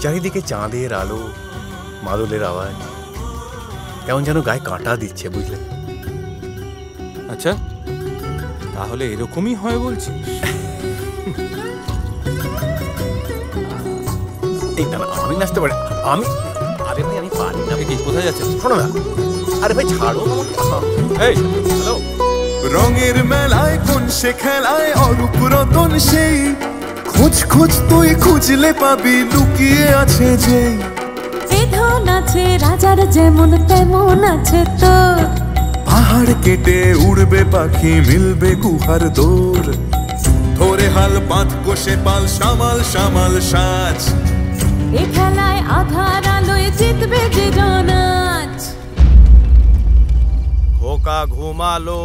চারিদিকে চাঁদের আলো, মাদলের আওয়াজ, কেমন যেন গায়ে কাঁটা দিচ্ছে, বুঝলেন? আচ্ছা, তাহলে এরকমই হয় বলছিস? এই না, আমি নাচতে পারি। আমি, আরে ভাই আমি পারি না। কি কোথায় যাচ্ছে? শোনো না, আরে ভাই ছাড়ো। এই হ্যালো, রঙের মেলায় কোন সে খেলায় অরূপ রতন সেই, খোঁজ খোঁজ তুই খুঁজলে পাবি লুকিয়ে আছে যে। ধন আছে রাজার যেমন তেমন আছে তোর, পাহাড় কেটে উড়বে পাখি মিলবে গুহার দোর, ধরে হাল পাত কোষে পাল সামাল সামাল সাজ, এ খেলায় আধার আলোয় জিতবে যে নাচ। খোকা ঘুমালো,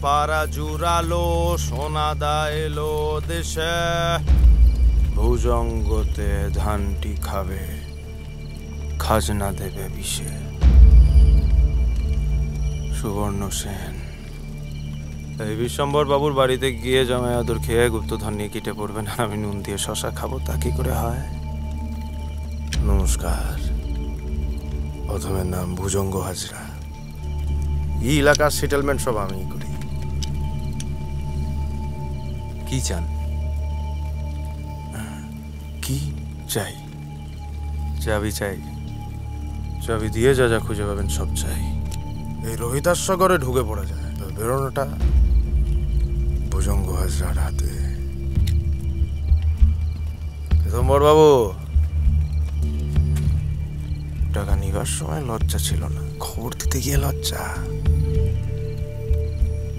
পাড়া জুড়ালো, সোনাদা এলো দেশে, ভুজঙ্গতে ধানটি খাবে, খাজনা দেবে বিষে। সুবর্ণ সেন। এই বিশ্বম্বর বাবুর বাড়িতে গিয়ে জামাই আদর খেয়ে গুপ্তধন নিয়ে কেটে পড়বেন, আর আমি নুন দিয়ে শশা খাবো, তা কি করে হয়? নমস্কার, প্রথমের নাম ভুজঙ্গ হাজরা। এই এলাকার সেটেলমেন্ট সব আমি করি। কি চান? কি চাই? চাবি চাই। চাবি দিয়ে যা যা খুঁজে পাবেন সব চাই। এই রোহিতাশ্বগরে ঢুকে পড়া যায়, তো বেরোনোটা ভুজঙ্গ হাজরার হাতে। পিতাম্বর বাবু, টাকা নিবার সময় লজ্জা ছিল না, খবর দিতে গিয়ে লজ্জা।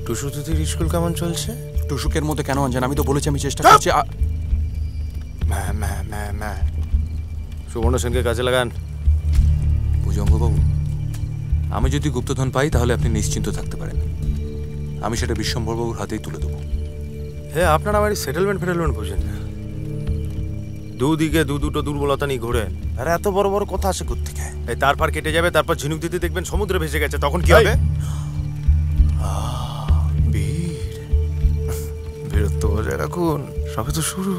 টুসু দিদির স্কুল কেমন চলছে? টুসুকের মধ্যে কেন আনছেন? আমি তো বলেছি আমি চেষ্টা করছি। সুবর্ণ সেনকে কাজে লাগান। ভুজঙ্গবাবু, আমি যদি গুপ্তধন পাই তাহলে আপনি নিশ্চিন্ত থাকতে পারেন, আমি সেটা বিশ্বম্বরবাবুর হাতেই তুলে দেবো। হ্যাঁ, আপনারা বাড়ির সেটেলমেন্ট ফেটেলমেন্ট বুঝেন না, দুদিকে দুটো দুর্বলতা নিয়ে ঘোরেন, আর এত বড় বড় কথা আসে কোত্থেকে? এই তারপর কেটে যাবে, তারপর ঝিনুক দিতে দেখবেন সমুদ্রে ভেসে গেছে, তখন কি হবে? বীরত্ব বজায় রাখুন, সবে তো শুরু।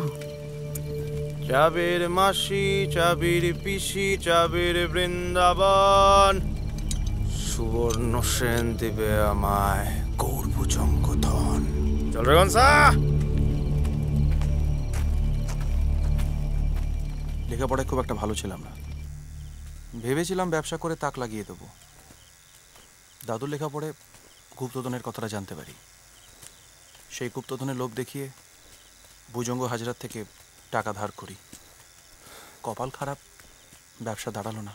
চাবির মাসি, চাবির পিসি, চাবির বৃন্দাবন, সুবর্ণ সেন দিবে আমায় গৌরভুজঙ্গ ধন। চল রে গনসা। লেখাপড়ায় খুব একটা ভালো ছিলাম না, ভেবেছিলাম ব্যবসা করে তাক লাগিয়ে দেবো। দাদুর লেখা পড়ে গুপ্তধনের কথাটা জানতে পারি, সেই গুপ্তধনের লোভ দেখিয়ে ভুজঙ্গ হাজরার থেকে টাকা ধার করি। কপাল খারাপ, ব্যবসা দাঁড়ালো না।